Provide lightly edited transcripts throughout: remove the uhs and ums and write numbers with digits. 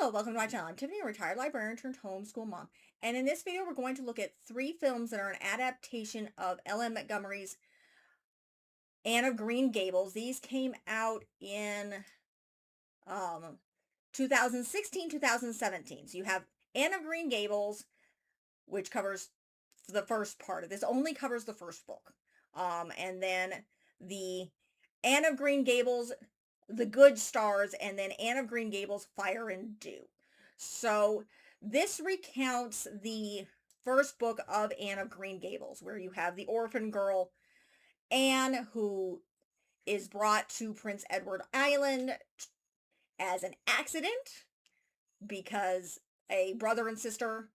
Hello, welcome to my channel. I'm Tiffany, a retired librarian turned homeschool mom. And in this video, we're going to look at 3 films that are an adaptation of Ellen Montgomery's Anne of Green Gables. These came out in um, 2016, 2017. So you have Anne of Green Gables, which covers the first part of this, only covers the first book. And then the Anne of Green Gables, The Good Stars, and then Anne of Green Gables, Fire and Dew. So this recounts the first book of Anne of Green Gables, where you have the orphan girl Anne, who is brought to Prince Edward Island as an accident because a brother and sister,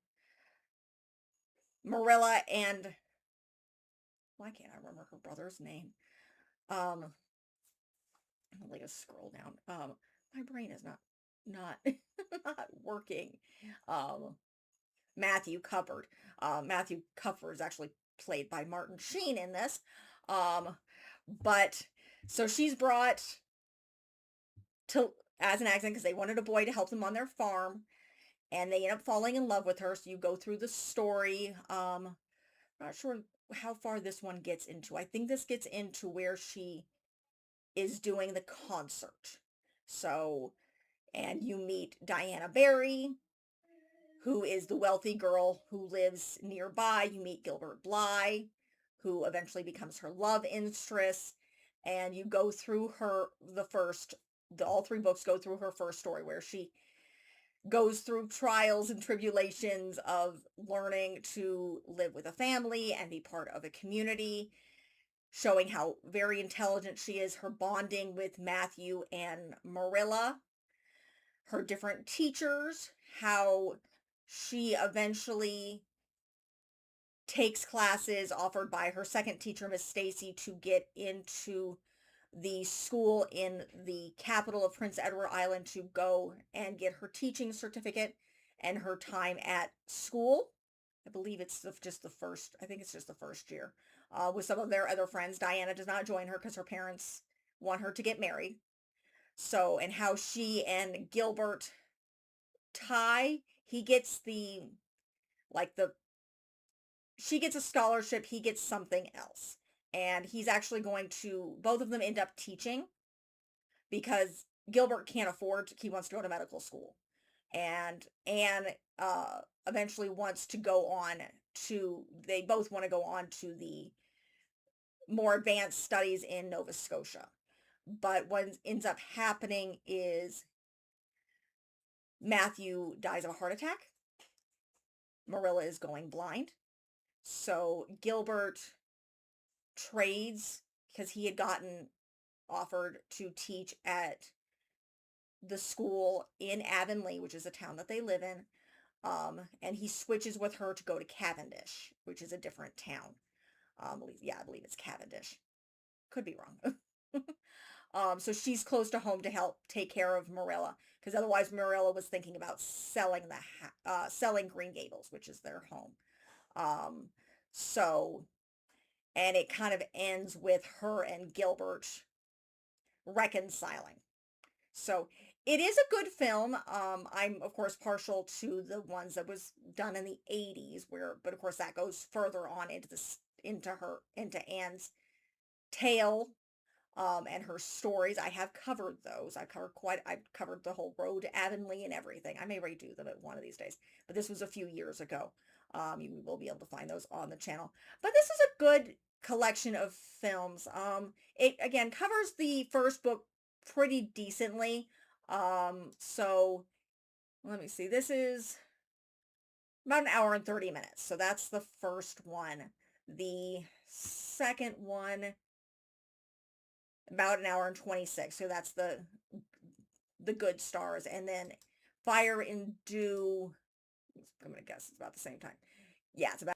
Marilla and, why can't I remember her brother's name? Let us scroll down. My brain is not not working. Um, Matthew Cufford. Matthew Cufford is actually played by Martin Sheen in this. But so she's brought to as an accident because they wanted a boy to help them on their farm, and they end up falling in love with her. So you go through the story. Not sure how far this one gets into. I think this gets into where she is doing the concert. So, and you meet Diana Barry, who is the wealthy girl who lives nearby. You meet Gilbert Blythe, who eventually becomes her love interest. And you go through all 3 books go through her first story, where she goes through trials and tribulations of learning to live with a family and be part of a community, showing how very intelligent she is, her bonding with Matthew and Marilla, her different teachers, how she eventually takes classes offered by her second teacher, Miss Stacy, to get into the school in the capital of Prince Edward Island to go and get her teaching certificate, and her time at school. I believe it's just the first, I think it's just the first year, with some of their other friends. Diana does not join her because her parents want her to get married. So, and how she and Gilbert he gets she gets a scholarship, he gets something else. And he's actually both of them end up teaching because Gilbert can't afford, he wants to go to medical school. And Anne eventually wants to go on they both want to go on to the more advanced studies in Nova Scotia. But what ends up happening is Matthew dies of a heart attack. Marilla is going blind. So Gilbert trades because he had gotten offered to teach at the school in Avonlea, which is a town that they live in. And he switches with her to go to Cavendish, which is a different town. I believe it's Cavendish. Could be wrong. So she's close to home to help take care of Marilla, because otherwise Marilla was thinking about selling Green Gables, which is their home. And it kind of ends with her and Gilbert reconciling. So it is a good film. I'm of course partial to the ones that was done in the 80s, but of course that goes further on into Anne's tale, and her stories. I have covered those. I've covered the whole road to Avonlea and everything. I may redo them at one of these days, but this was a few years ago. You will be able to find those on the channel. But this is a good collection of films. It again covers the first book pretty decently. So let me see. This is about 1 hour and 30 minutes. So that's the first one. The second one, about 1 hour and 26. So that's the Good Stars. And then Fire and Dew, I'm going to guess it's about the same time. Yeah, it's about